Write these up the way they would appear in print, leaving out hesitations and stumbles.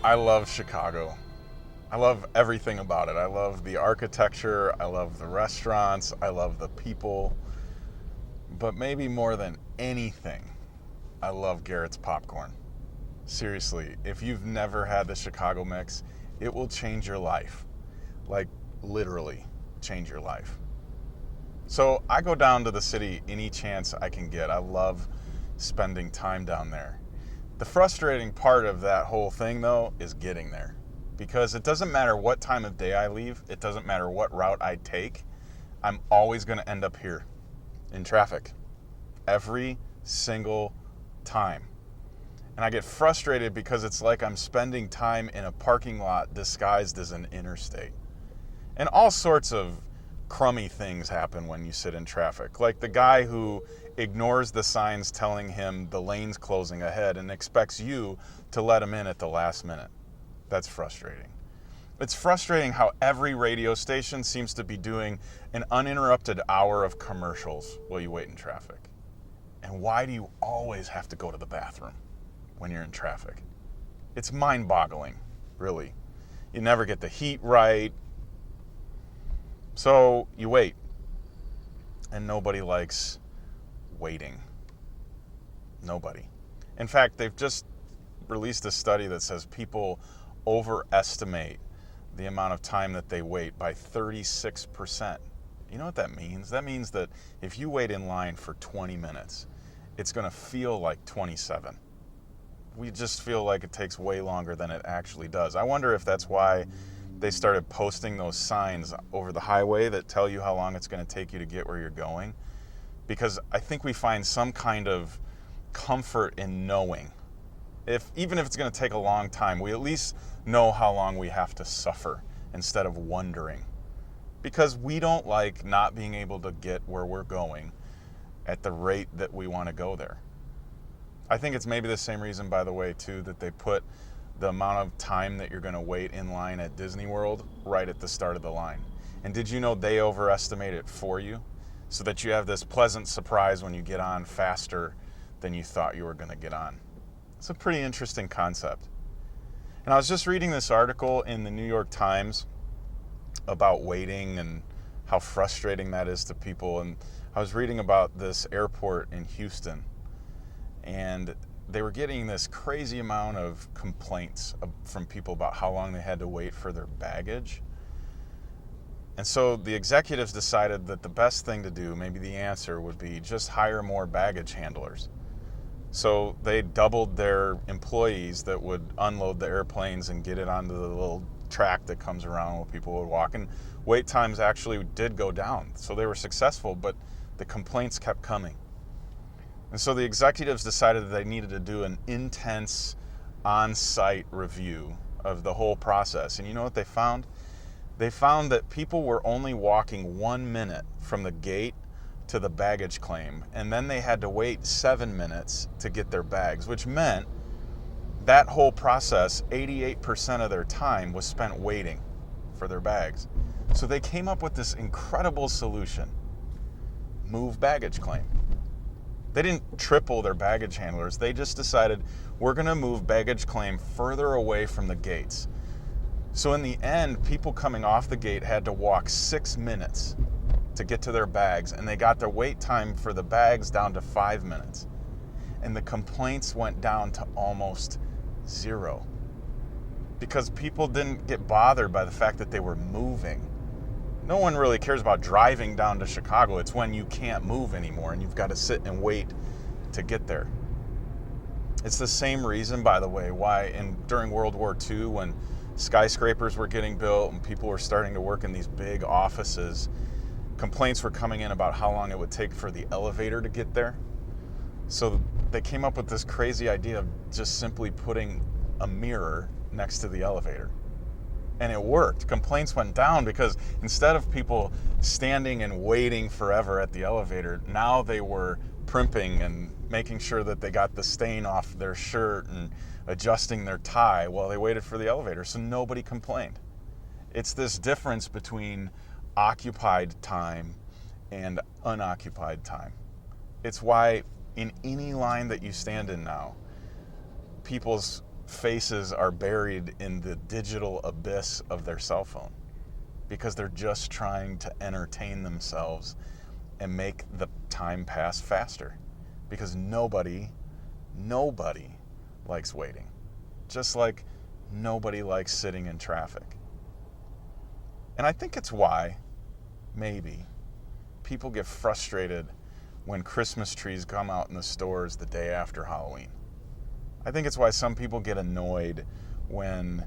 I love Chicago. I love everything about it. I love the architecture. I love the restaurants. I love the people. But maybe more than anything, I love Garrett's popcorn. Seriously, if you've never had the Chicago mix, it will change your life. Like, literally change your life. So I go down to the city any chance I can get. I love spending time down there. The frustrating part of that whole thing, though, is getting there. Because it doesn't matter what time of day I leave, it doesn't matter what route I take, I'm always going to end up here in traffic. Every single time. And I get frustrated because it's like I'm spending time in a parking lot disguised as an interstate. And all sorts of crummy things happen when you sit in traffic. Like the guy who ignores the signs telling him the lane's closing ahead and expects you to let him in at the last minute. That's frustrating. It's frustrating how every radio station seems to be doing an uninterrupted hour of commercials while you wait in traffic. And why do you always have to go to the bathroom when you're in traffic? It's mind-boggling, really. You never get the heat right. So you wait. And nobody likes waiting. Nobody. In fact, they've just released a study that says people overestimate the amount of time that they wait by 36%. You know what that means? That means that if you wait in line for 20 minutes, it's going to feel like 27. We just feel like it takes way longer than it actually does. I wonder if that's why they started posting those signs over the highway that tell you how long it's going to take you to get where you're going. Because I think we find some kind of comfort in knowing. Even if it's going to take a long time, we at least know how long we have to suffer instead of wondering. Because we don't like not being able to get where we're going at the rate that we want to go there. I think it's maybe the same reason, by the way, too, that they put the amount of time that you're going to wait in line at Disney World right at the start of the line. And did you know they overestimate it for you so that you have this pleasant surprise when you get on faster than you thought you were going to get on? It's a pretty interesting concept. And I was just reading this article in the New York Times about waiting and how frustrating that is to people. And I was reading about this airport in Houston, and they were getting this crazy amount of complaints from people about how long they had to wait for their baggage. And so the executives decided that the best thing to do, maybe the answer, would be just hire more baggage handlers. So they doubled their employees that would unload the airplanes and get it onto the little track that comes around where people would walk. And wait times actually did go down. So they were successful, but the complaints kept coming. And so the executives decided that they needed to do an intense on-site review of the whole process. And you know what they found? They found that people were only walking 1 minute from the gate to the baggage claim, and then they had to wait 7 minutes to get their bags, which meant that whole process, 88% of their time was spent waiting for their bags. So they came up with this incredible solution: move baggage claim. They didn't triple their baggage handlers. They just decided, we're going to move baggage claim further away from the gates. So in the end, people coming off the gate had to walk 6 minutes to get to their bags, and they got their wait time for the bags down to 5 minutes. And the complaints went down to almost zero because people didn't get bothered by the fact that they were moving. No one really cares about driving down to Chicago. It's when you can't move anymore and you've got to sit and wait to get there. It's the same reason, by the way, why during World War II, when skyscrapers were getting built and people were starting to work in these big offices, complaints were coming in about how long it would take for the elevator to get there. So they came up with this crazy idea of just simply putting a mirror next to the elevator. And it worked. Complaints went down because instead of people standing and waiting forever at the elevator, now they were primping and making sure that they got the stain off their shirt and adjusting their tie while they waited for the elevator. So nobody complained. It's this difference between occupied time and unoccupied time. It's why in any line that you stand in now, people's faces are buried in the digital abyss of their cell phone because they're just trying to entertain themselves and make the time pass faster, because nobody likes waiting, just like nobody likes sitting in traffic. And I think it's why, maybe, people get frustrated when Christmas trees come out in the stores the day after Halloween. I think it's why some people get annoyed when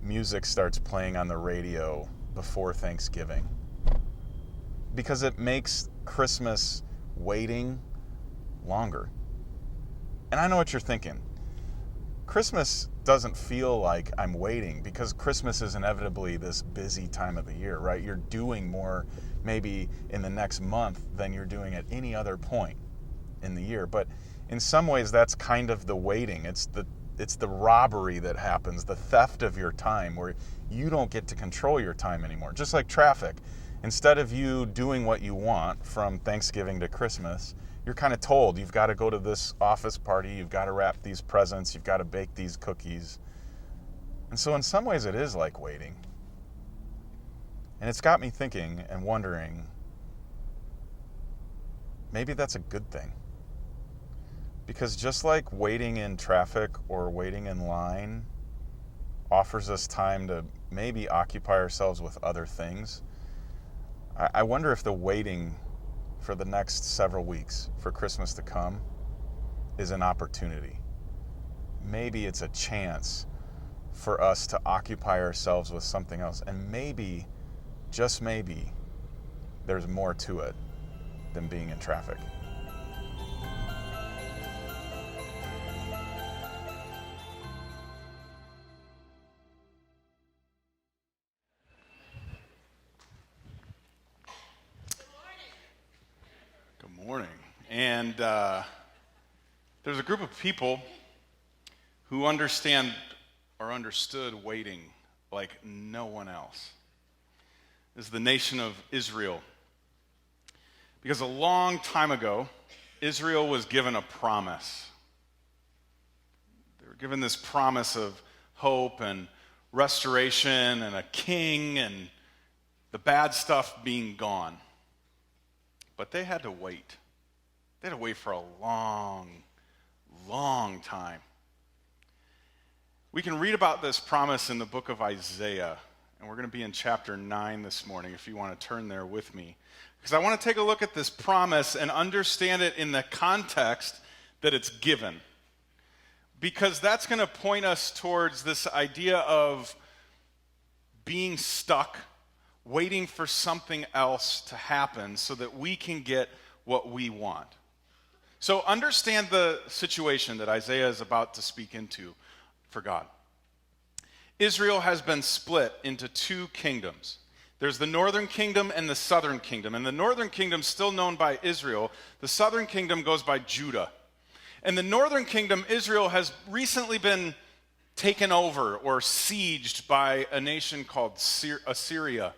music starts playing on the radio before Thanksgiving, because it makes Christmas waiting longer. And I know what you're thinking. Christmas doesn't feel like I'm waiting because Christmas is inevitably this busy time of the year, right? You're doing more maybe in the next month than you're doing at any other point in the year. But in some ways, that's kind of the waiting. It's the robbery that happens, the theft of your time, where you don't get to control your time anymore. Just like traffic. Instead of you doing what you want from Thanksgiving to Christmas, you're kind of told you've got to go to this office party, you've got to wrap these presents, you've got to bake these cookies. And so in some ways it is like waiting. And it's got me thinking and wondering, maybe that's a good thing. Because just like waiting in traffic or waiting in line offers us time to maybe occupy ourselves with other things, I wonder if the waiting for the next several weeks for Christmas to come is an opportunity. Maybe it's a chance for us to occupy ourselves with something else. And maybe, just maybe, there's more to it than being in traffic. Good morning. And there's a group of people who understand or understood waiting like no one else. This is the nation of Israel. Because a long time ago, Israel was given a promise. They were given this promise of hope and restoration and a king and the bad stuff being gone. But they had to wait. They had to wait for a long, long time. We can read about this promise in the book of Isaiah, and we're going to be in chapter 9 this morning if you want to turn there with me. Because I want to take a look at this promise and understand it in the context that it's given. Because that's going to point us towards this idea of being stuck, waiting for something else to happen so that we can get what we want. So understand the situation that Isaiah is about to speak into for God. Israel has been split into two kingdoms. There's the northern kingdom and the southern kingdom. And the northern kingdom is still known by Israel. The southern kingdom goes by Judah. And the northern kingdom, Israel, has recently been taken over or sieged by a nation called Assyria.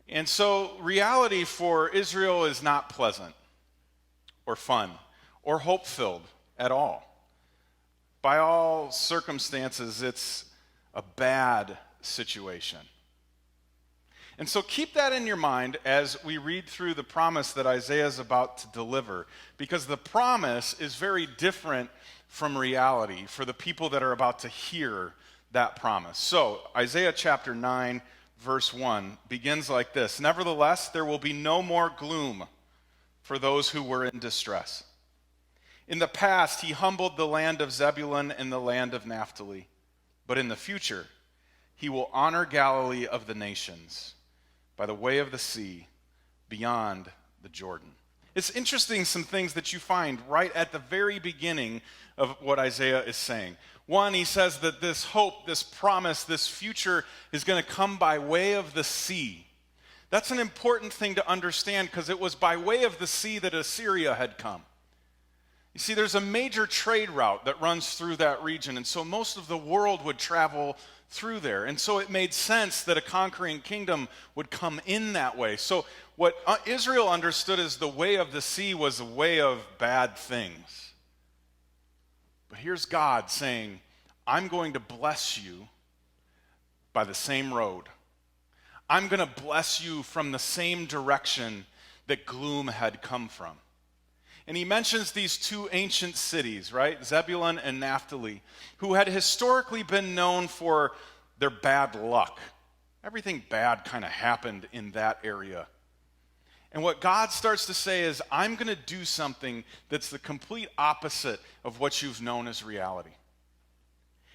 And so reality for Israel is not pleasant or fun or hope-filled at all. By all circumstances, it's a bad situation. And so keep that in your mind as we read through the promise that Isaiah is about to deliver, because the promise is very different from reality for the people that are about to hear that promise. So Isaiah chapter 9, verse 1 begins like this: "Nevertheless, there will be no more gloom for those who were in distress. In the past, he humbled the land of Zebulun and the land of Naphtali. But in the future, he will honor Galilee of the nations by the way of the sea beyond the Jordan." It's interesting, some things that you find right at the very beginning of what Isaiah is saying. One, he says that this hope, this promise, this future is going to come by way of the sea. That's an important thing to understand, because it was by way of the sea that Assyria had come. You see, there's a major trade route that runs through that region, and so most of the world would travel through there. And so it made sense that a conquering kingdom would come in that way. So what Israel understood as the way of the sea was a way of bad things. But here's God saying, I'm going to bless you by the same road. I'm going to bless you from the same direction that gloom had come from. And he mentions these two ancient cities, right? Zebulun and Naphtali, who had historically been known for their bad luck. Everything bad kind of happened in that area. And what God starts to say is, I'm going to do something that's the complete opposite of what you've known as reality.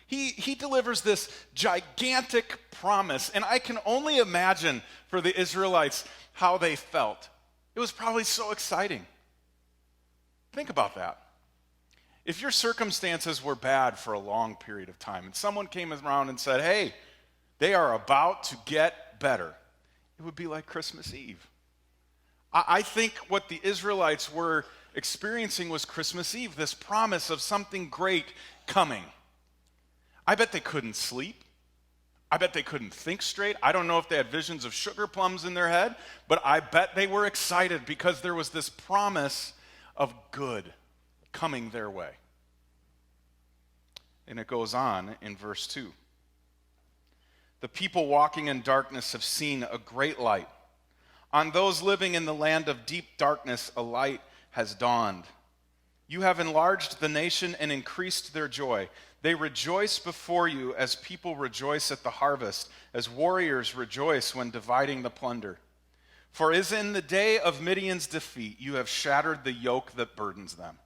He delivers this gigantic promise, and I can only imagine for the Israelites how they felt. It was probably so exciting. Think about that. If your circumstances were bad for a long period of time, and someone came around and said, hey, they are about to get better, it would be like Christmas Eve. I think what the Israelites were experiencing was Christmas Eve, this promise of something great coming. I bet they couldn't sleep. I bet they couldn't think straight. I don't know if they had visions of sugar plums in their head, but I bet they were excited because there was this promise of good coming their way. And it goes on in verse 2. The people walking in darkness have seen a great light. On those living in the land of deep darkness, a light has dawned. You have enlarged the nation and increased their joy. They rejoice before you as people rejoice at the harvest, as warriors rejoice when dividing the plunder. For as in the day of Midian's defeat, you have shattered the yoke that burdens them,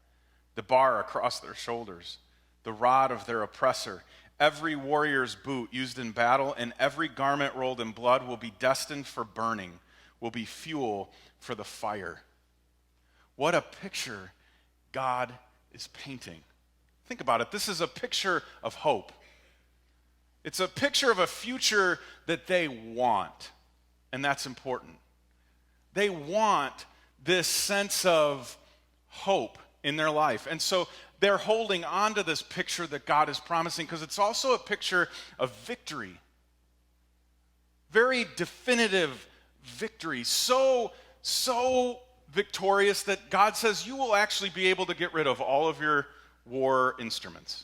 the bar across their shoulders, the rod of their oppressor. Every warrior's boot used in battle and every garment rolled in blood will be destined for burning, will be fuel for the fire. What a picture God is painting. Think about it. This is a picture of hope. It's a picture of a future that they want, and that's important. They want this sense of hope in their life. And so they're holding on to this picture that God is promising because it's also a picture of victory. Very definitive victory. So victorious that God says you will actually be able to get rid of all of your war instruments.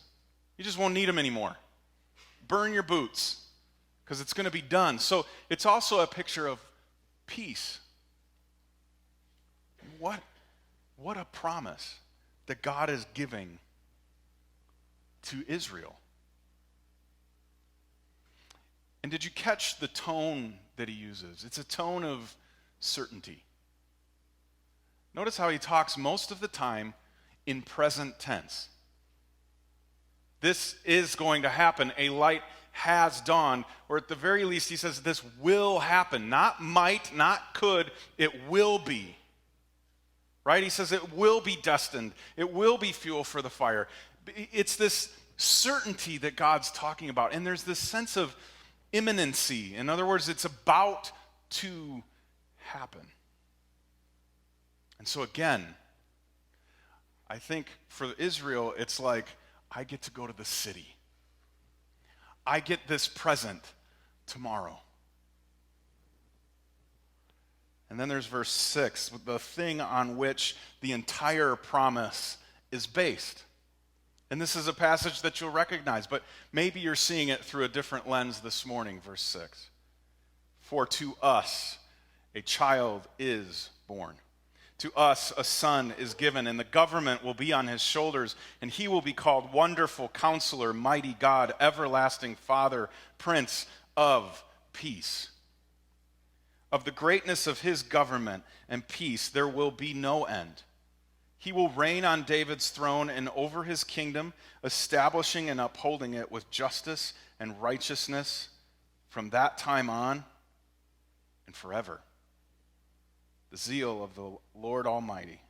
You just won't need them anymore. Burn your boots because it's going to be done. So it's also a picture of peace. What a promise that God is giving to Israel. And did you catch the tone that he uses? It's a tone of certainty. Notice how he talks most of the time in present tense. This is going to happen. A light has dawned, or at the very least he says this will happen. Not might, not could, it will be. Right? He says it will be destined. It will be fuel for the fire. It's this certainty that God's talking about. And there's this sense of imminency. In other words, it's about to happen. And so again, I think for Israel, it's like, I get to go to the city. I get this present tomorrow. And then there's verse 6, the thing on which the entire promise is based. And this is a passage that you'll recognize, but maybe you're seeing it through a different lens this morning, verse 6. For to us a child is born. To us a son is given, and the government will be on his shoulders, and he will be called Wonderful Counselor, Mighty God, Everlasting Father, Prince of Peace. Of the greatness of his government and peace there will be no end. He will reign on David's throne and over his kingdom, establishing and upholding it with justice and righteousness from that time on and forever. The zeal of the Lord Almighty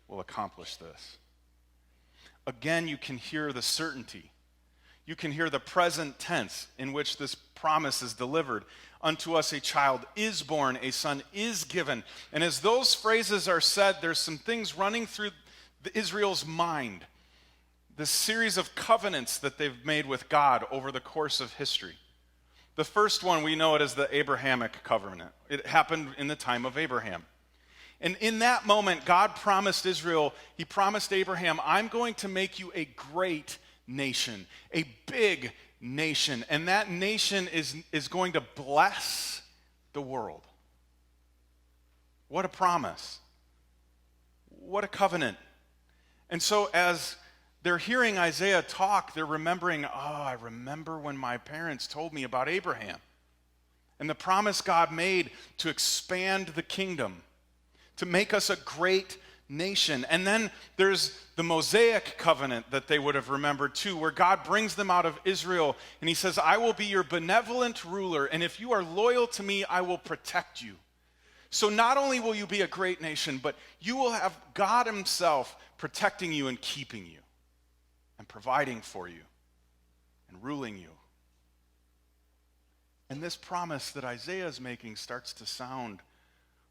will accomplish this. Again, you can hear the certainty. You can hear the present tense in which this promise is delivered. Unto us a child is born, a son is given. And as those phrases are said, there's some things running through Israel's mind. This series of covenants that they've made with God over the course of history. The first one, we know it as the Abrahamic covenant. It happened in the time of Abraham. And in that moment, God promised Israel, he promised Abraham, I'm going to make you a great nation, a big nation, and that nation is going to bless the world. What a promise. What a covenant. And so as they're hearing Isaiah talk, they're remembering, I remember when my parents told me about Abraham and the promise God made to expand the kingdom, to make us a great nation. And then there's the Mosaic covenant that they would have remembered too, where God brings them out of Israel and he says, I will be your benevolent ruler, and if you are loyal to me, I will protect you. So not only will you be a great nation, but you will have God himself protecting you and keeping you and providing for you and ruling you. And this promise that Isaiah is making starts to sound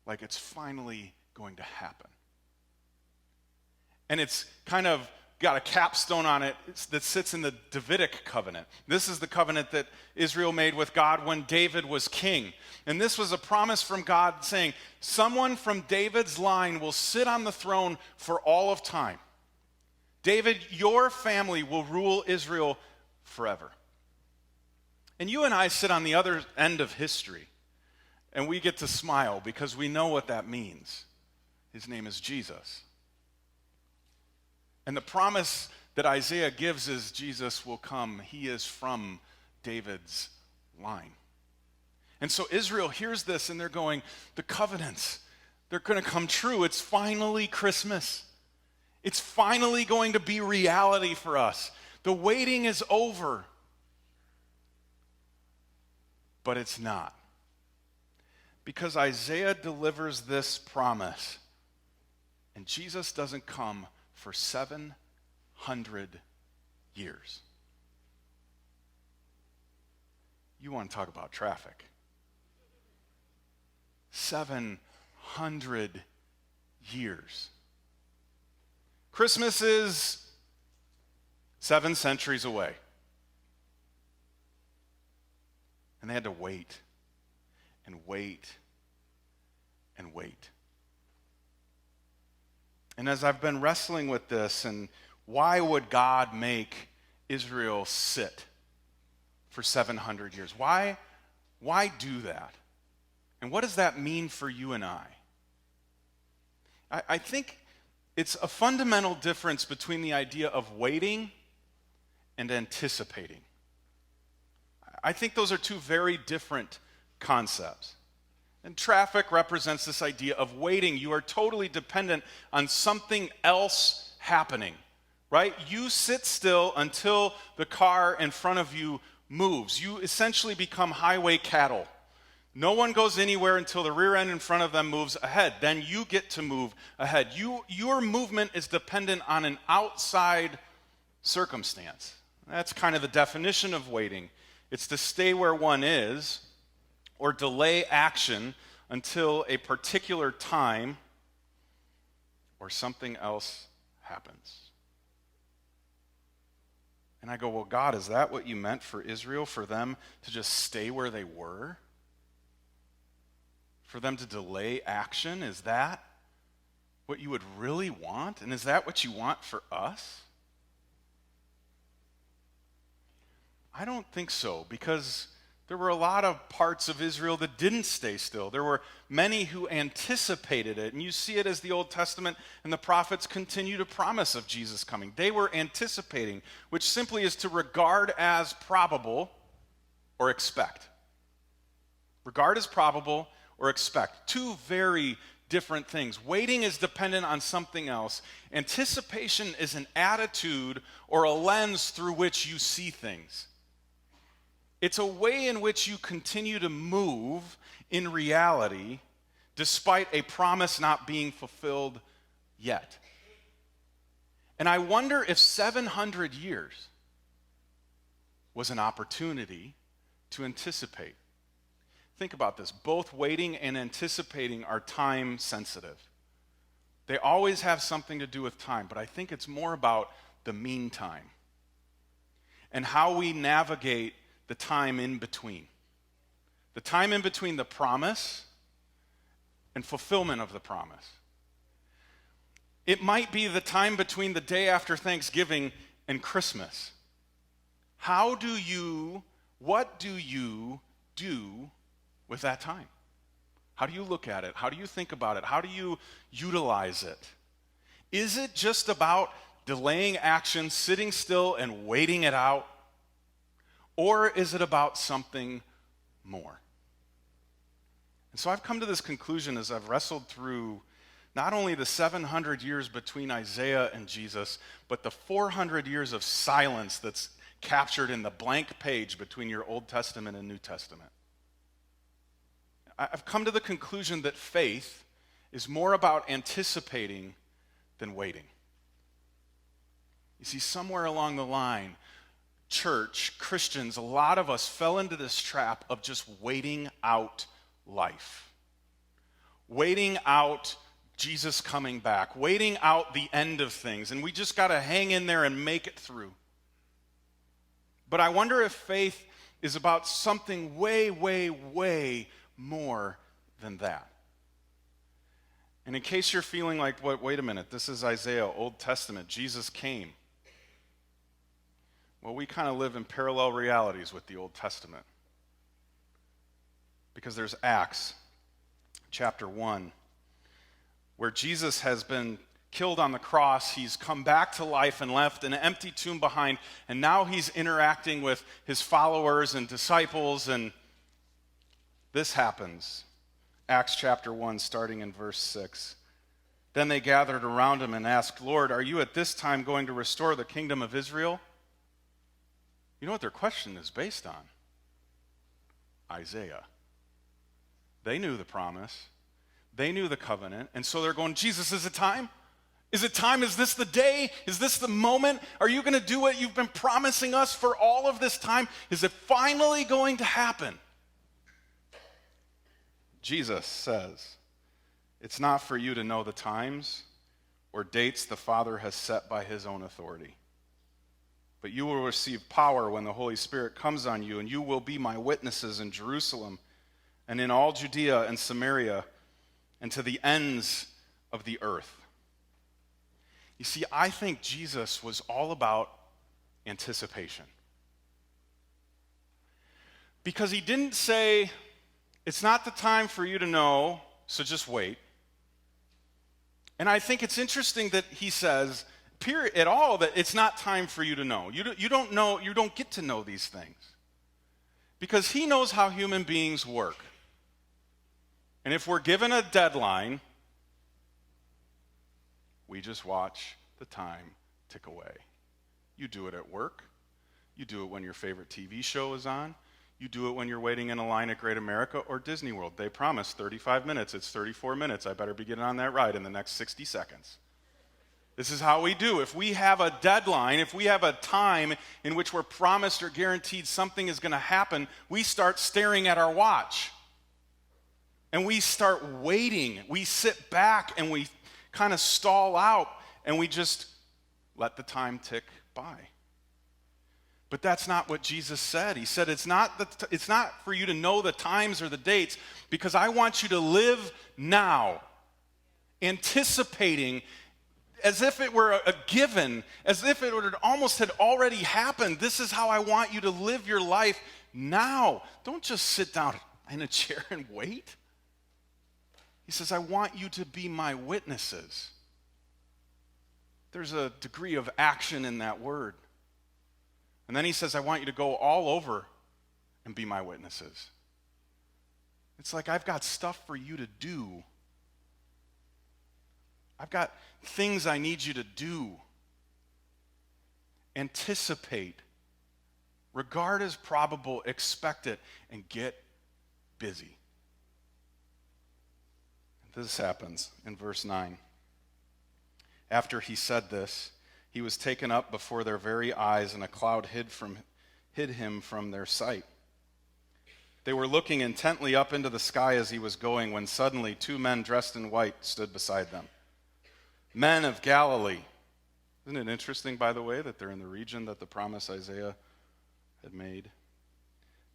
like it's finally going to happen. And it's kind of got a capstone on it that sits in the Davidic covenant. This is the covenant that Israel made with God when David was king. And this was a promise from God saying, someone from David's line will sit on the throne for all of time. David, your family will rule Israel forever. And you and I sit on the other end of history, and we get to smile because we know what that means. His name is Jesus. And the promise that Isaiah gives is Jesus will come. He is from David's line. And so Israel hears this and they're going, the covenants, they're going to come true. It's finally Christmas. It's finally going to be reality for us. The waiting is over. But it's not. Because Isaiah delivers this promise, and Jesus doesn't come for 700 years. You want to talk about traffic. 700 years. Christmas is 7 centuries away. And they had to wait and wait and wait. And as I've been wrestling with this, and why would God make Israel sit for 700 years? Why do that? And what does that mean for you and I? I think it's a fundamental difference between the idea of waiting and anticipating. I think those are two very different concepts. And traffic represents this idea of waiting. You are totally dependent on something else happening, right? You sit still until the car in front of you moves. You essentially become highway cattle. No one goes anywhere until the rear end in front of them moves ahead. Then you get to move ahead. Your movement is dependent on an outside circumstance. That's kind of the definition of waiting. It's to stay where one is or delay action until a particular time or something else happens. And I go, well, God, is that what you meant for Israel? For them to just stay where they were? For them to delay action? Is that what you would really want? And is that what you want for us? I don't think so, because there were a lot of parts of Israel that didn't stay still. There were many who anticipated it, and you see it as the Old Testament and the prophets continue to promise of Jesus coming. They were anticipating, which simply is to regard as probable or expect. Regard as probable or expect. Two very different things. Waiting is dependent on something else. Anticipation is an attitude or a lens through which you see things. It's a way in which you continue to move in reality despite a promise not being fulfilled yet. And I wonder if 700 years was an opportunity to anticipate. Think about this. Both waiting and anticipating are time sensitive. They always have something to do with time, but I think it's more about the meantime and how we navigate the time in between. The time in between the promise and fulfillment of the promise. It might be the time between the day after Thanksgiving and Christmas. what do you do with that time? How do you look at it? How do you think about it? How do you utilize it? Is it just about delaying action, sitting still and waiting it out? Or is it about something more? And so I've come to this conclusion as I've wrestled through not only the 700 years between Isaiah and Jesus, but the 400 years of silence that's captured in the blank page between your Old Testament and New Testament. I've come to the conclusion that faith is more about anticipating than waiting. You see, somewhere along the line, church, Christians, a lot of us fell into this trap of just waiting out life. Waiting out Jesus coming back. Waiting out the end of things. And we just got to hang in there and make it through. But I wonder if faith is about something way, way, way more than that. And in case you're feeling like, wait a minute, this is Isaiah, Old Testament, Jesus came. Well, we kind of live in parallel realities with the Old Testament. Because there's Acts chapter 1, where Jesus has been killed on the cross. He's come back to life and left an empty tomb behind, and now he's interacting with his followers and disciples, and this happens. Acts chapter 1, starting in verse 6. Then they gathered around him and asked, Lord, are you at this time going to restore the kingdom of Israel? You know what their question is based on? Isaiah. They knew the promise. They knew the covenant. And so they're going, Jesus, is it time? Is it time? Is this the day? Is this the moment? Are you going to do what you've been promising us for all of this time? Is it finally going to happen? Jesus says, it's not for you to know the times or dates the Father has set by his own authority. But you will receive power when the Holy Spirit comes on you, and you will be my witnesses in Jerusalem and in all Judea and Samaria and to the ends of the earth. You see, I think Jesus was all about anticipation. Because he didn't say, it's not the time for you to know, so just wait. And I think it's interesting that he says, period, at all, that it's not time for you to know. You don't know, you don't get to know these things. Because he knows how human beings work. And if we're given a deadline, we just watch the time tick away. You do it at work. You do it when your favorite TV show is on. You do it when you're waiting in a line at Great America or Disney World. They promise 35 minutes. It's 34 minutes. I better be getting on that ride in the next 60 seconds. This is how we do. If we have a deadline, if we have a time in which we're promised or guaranteed something is going to happen, we start staring at our watch. And we start waiting. We sit back and we kind of stall out and we just let the time tick by. But that's not what Jesus said. He said it's not for you to know the times or the dates, because I want you to live now, anticipating as if it were a given, as if it almost had already happened. This is how I want you to live your life now. Don't just sit down in a chair and wait. He says, I want you to be my witnesses. There's a degree of action in that word. And then he says, I want you to go all over and be my witnesses. It's like I've got stuff for you to do. I've got things I need you to do. Anticipate. Regard as probable, expect it, and get busy. This happens in verse 9. After he said this, he was taken up before their very eyes, and a cloud hid him from their sight. They were looking intently up into the sky as he was going, when suddenly 2 men dressed in white stood beside them. Men of Galilee. Isn't it interesting, by the way, that they're in the region that the promise Isaiah had made?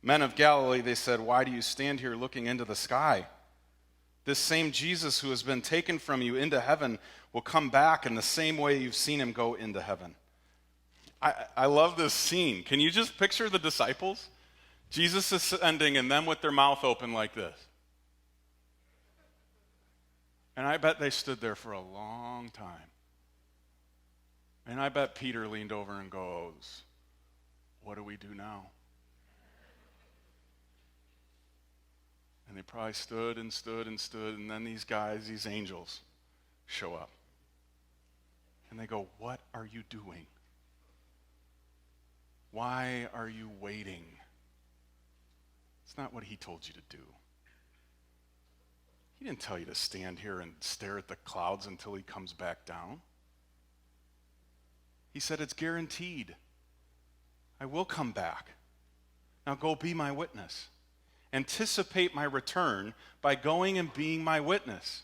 Men of Galilee, they said, why do you stand here looking into the sky? This same Jesus who has been taken from you into heaven will come back in the same way you've seen him go into heaven. I love this scene. Can you just picture the disciples? Jesus ascending and them with their mouth open like this. And I bet they stood there for a long time. And I bet Peter leaned over and goes, "What do we do now?" And they probably stood and stood and stood, and then these guys, these angels, show up. And they go, "What are you doing? Why are you waiting?" It's not what he told you to do. He didn't tell you to stand here and stare at the clouds until he comes back down. He said, "It's guaranteed. I will come back. Now go be my witness. Anticipate my return by going and being my witness.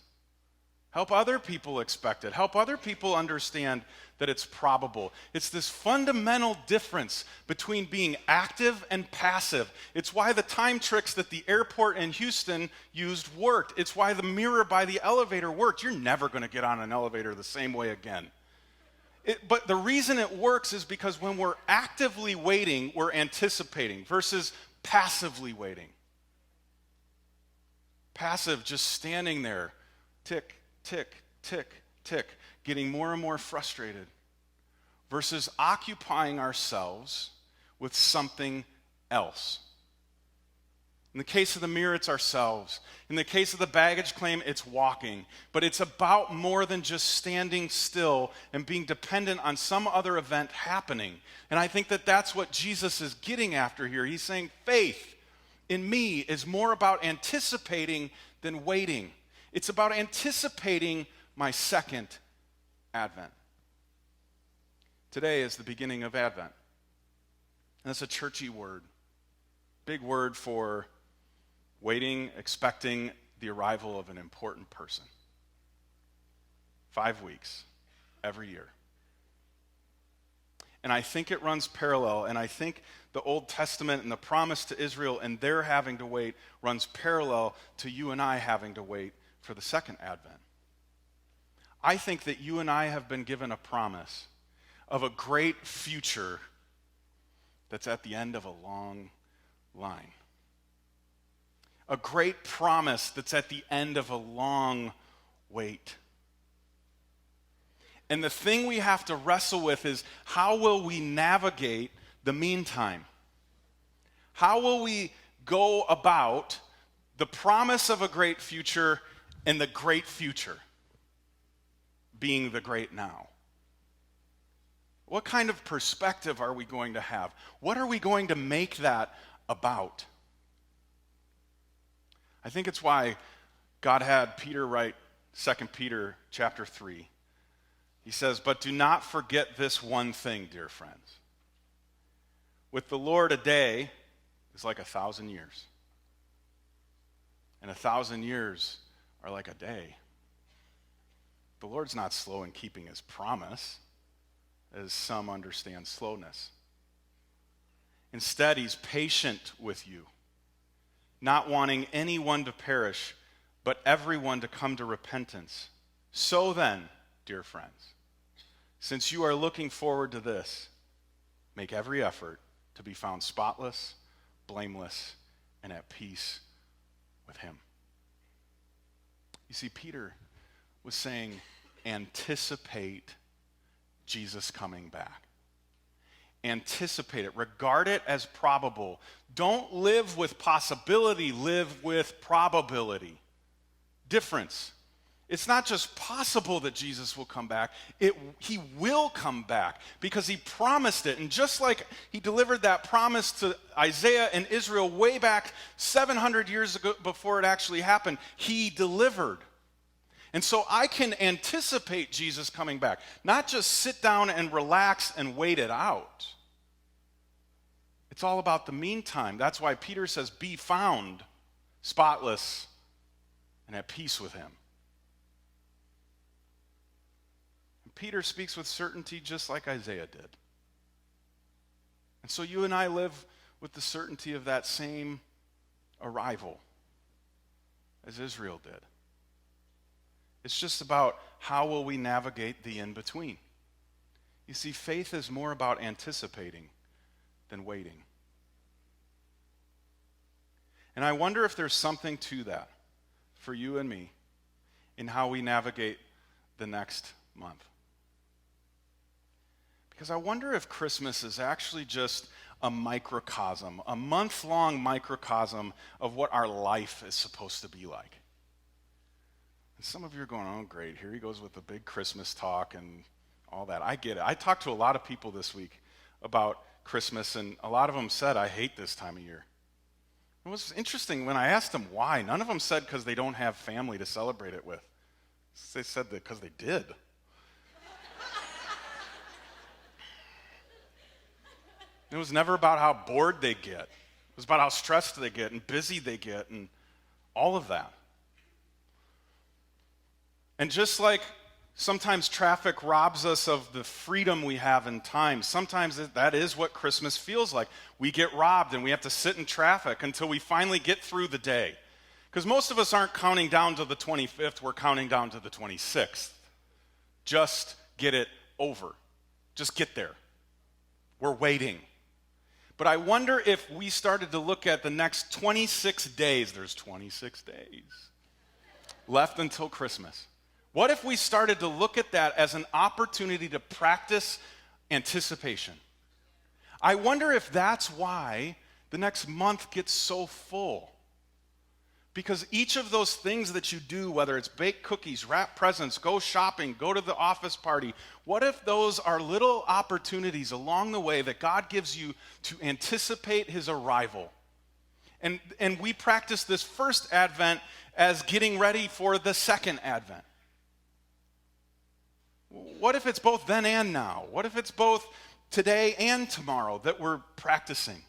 Help other people expect it. Help other people understand that it's probable." It's this fundamental difference between being active and passive. It's why the time tricks that the airport in Houston used worked. It's why the mirror by the elevator worked. You're never going to get on an elevator the same way again. But the reason it works is because when we're actively waiting, we're anticipating versus passively waiting. Passive, just standing there, tick, tick, tick, tick, getting more and more frustrated, versus occupying ourselves with something else. In the case of the mirror, it's ourselves. In the case of the baggage claim, it's walking. But it's about more than just standing still and being dependent on some other event happening. And I think that that's what Jesus is getting after here. He's saying faith in me is more about anticipating than waiting. It's about anticipating my second advent. Today is the beginning of Advent. And that's a churchy word. Big word for waiting, expecting the arrival of an important person. 5 weeks every year. And I think it runs parallel, and I think the Old Testament and the promise to Israel and their having to wait runs parallel to you and I having to wait for the second advent. I think that you and I have been given a promise of a great future that's at the end of a long line. A great promise that's at the end of a long wait. And the thing we have to wrestle with is, how will we navigate the meantime? How will we go about the promise of a great future and the great future being the great now? What kind of perspective are we going to have? What are we going to make that about? I think it's why God had Peter write 2 Peter chapter 3. He says, "But do not forget this one thing, dear friends. With the Lord, a day is like 1,000 years. And 1,000 years are like a day." The Lord's not slow in keeping his promise, as some understand slowness. Instead, he's patient with you, not wanting anyone to perish, but everyone to come to repentance. So then, dear friends, since you are looking forward to this, make every effort to be found spotless, blameless, and at peace with him. You see, Peter was saying, anticipate Jesus coming back. Anticipate it. Regard it as probable. Don't live with possibility, live with probability. Difference. It's not just possible that Jesus will come back. He will come back because he promised it. And just like he delivered that promise to Isaiah and Israel way back 700 years ago before it actually happened, he delivered. And so I can anticipate Jesus coming back, not just sit down and relax and wait it out. It's all about the meantime. That's why Peter says, be found spotless and at peace with him. And Peter speaks with certainty just like Isaiah did. And so you and I live with the certainty of that same arrival as Israel did. It's just about how will we navigate the in-between. You see, faith is more about anticipating than waiting. And I wonder if there's something to that for you and me in how we navigate the next month. Because I wonder if Christmas is actually just a microcosm, a month-long microcosm of what our life is supposed to be like. And some of you are going, oh, great, here he goes with the big Christmas talk and all that. I get it. I talked to a lot of people this week about Christmas, and a lot of them said, I hate this time of year. It was interesting when I asked them why. None of them said because they don't have family to celebrate it with. They said that because they did. It was never about how bored they get. It was about how stressed they get and busy they get and all of that. And just like sometimes traffic robs us of the freedom we have in time, sometimes that is what Christmas feels like. We get robbed and we have to sit in traffic until we finally get through the day. Because most of us aren't counting down to the 25th, we're counting down to the 26th. Just get it over. Just get there. We're waiting. But I wonder if we started to look at the next 26 days, there's 26 days left until Christmas. What if we started to look at that as an opportunity to practice anticipation? I wonder if that's why the next month gets so full. Because each of those things that you do, whether it's bake cookies, wrap presents, go shopping, go to the office party, what if those are little opportunities along the way that God gives you to anticipate his arrival? And we practice this first Advent as getting ready for the second Advent. What if it's both then and now? What if it's both today and tomorrow that we're practicing,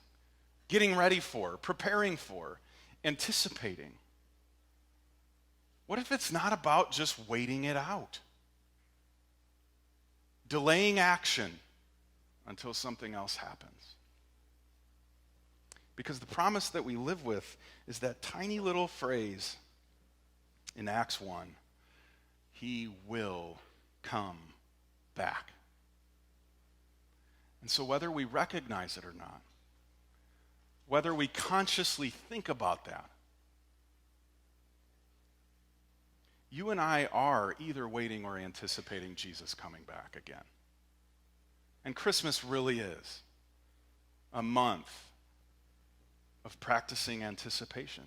getting ready for, preparing for, anticipating? What if it's not about just waiting it out? Delaying action until something else happens. Because the promise that we live with is that tiny little phrase in Acts 1, he will come back. And so whether we recognize it or not, whether we consciously think about that, you and I are either waiting or anticipating Jesus coming back again. And Christmas really is a month of practicing anticipation,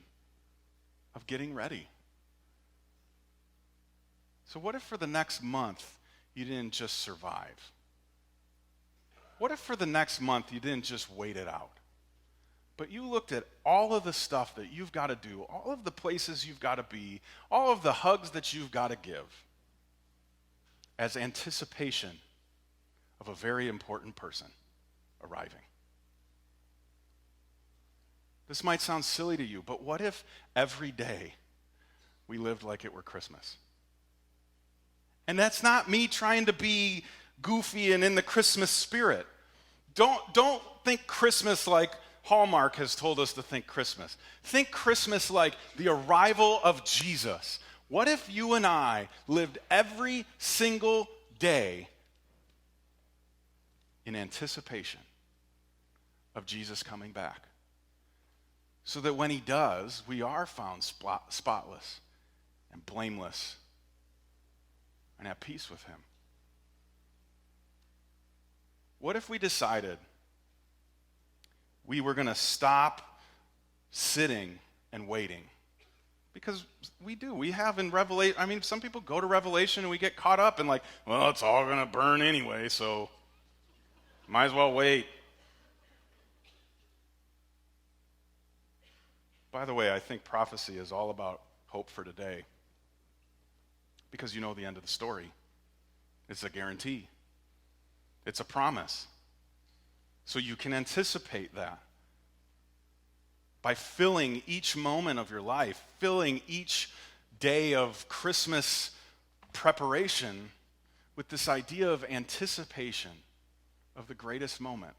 of getting ready. So what if for the next month you didn't just survive? What if for the next month you didn't just wait it out? But you looked at all of the stuff that you've got to do, all of the places you've got to be, all of the hugs that you've got to give as anticipation of a very important person arriving. This might sound silly to you, but what if every day we lived like it were Christmas? And that's not me trying to be goofy and in the Christmas spirit. Don't think Christmas like Hallmark has told us to think Christmas. Think Christmas like the arrival of Jesus. What if you and I lived every single day in anticipation of Jesus coming back? So that when he does, we are found spotless and blameless and at peace with him. What if we decided we were going to stop sitting and waiting? Because we do. We have in Revelation, I mean, some people go to Revelation and we get caught up in like, well, it's all going to burn anyway, so might as well wait. By the way, I think prophecy is all about hope for today. Because you know the end of the story. It's a guarantee. It's a promise. So you can anticipate that by filling each moment of your life, filling each day of Christmas preparation with this idea of anticipation of the greatest moment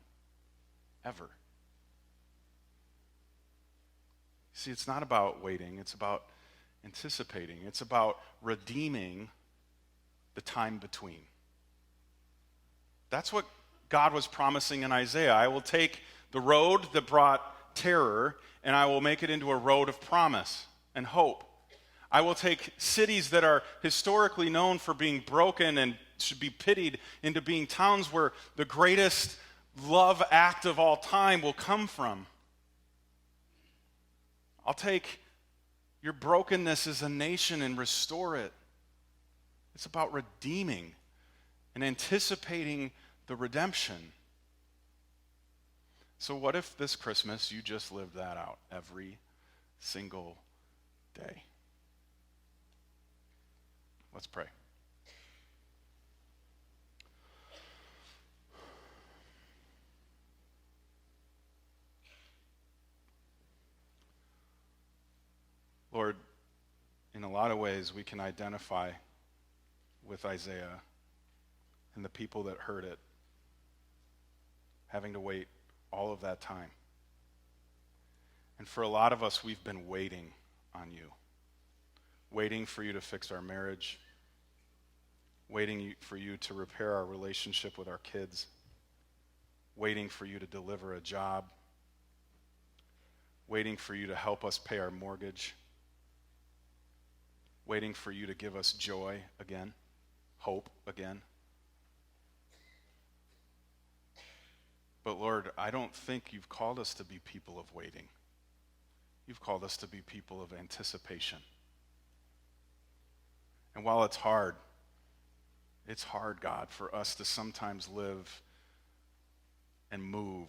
ever. See, it's not about waiting, it's about anticipating. It's about redeeming the time between. That's what God was promising in Isaiah. I will take the road that brought terror and I will make it into a road of promise and hope. I will take cities that are historically known for being broken and should be pitied into being towns where the greatest love act of all time will come from. I'll take your brokenness as a nation and restore it. It's about redeeming and anticipating the redemption. So what if this Christmas you just lived that out every single day? Let's pray. Lord, in a lot of ways we can identify with Isaiah and the people that heard it, having to wait all of that time. And for a lot of us, we've been waiting on you, waiting for you to fix our marriage, waiting for you to repair our relationship with our kids, waiting for you to deliver a job, waiting for you to help us pay our mortgage, waiting for you to give us joy again, hope again. But Lord, I don't think you've called us to be people of waiting. You've called us to be people of anticipation. And while it's hard, God, for us to sometimes live and move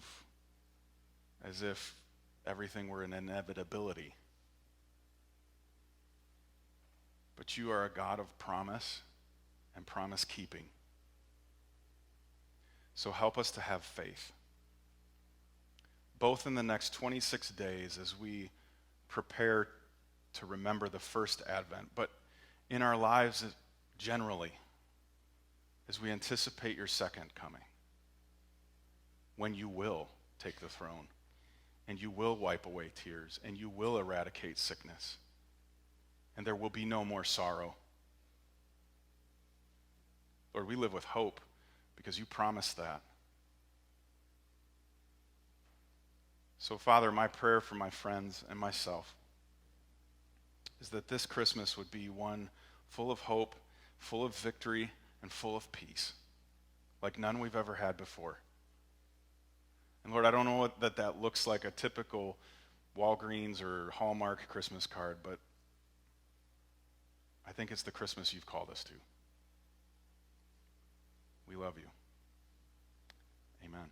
as if everything were an inevitability. But you are a God of promise and promise keeping. So help us to have faith, both in the next 26 days as we prepare to remember the first Advent, but in our lives generally as we anticipate your second coming, when you will take the throne and you will wipe away tears and you will eradicate sickness and there will be no more sorrow. Lord, we live with hope because you promised that. So, Father, my prayer for my friends and myself is that this Christmas would be one full of hope, full of victory, and full of peace, like none we've ever had before. And Lord, I don't know what that looks like, a typical Walgreens or Hallmark Christmas card, but I think it's the Christmas you've called us to. We love you. Amen.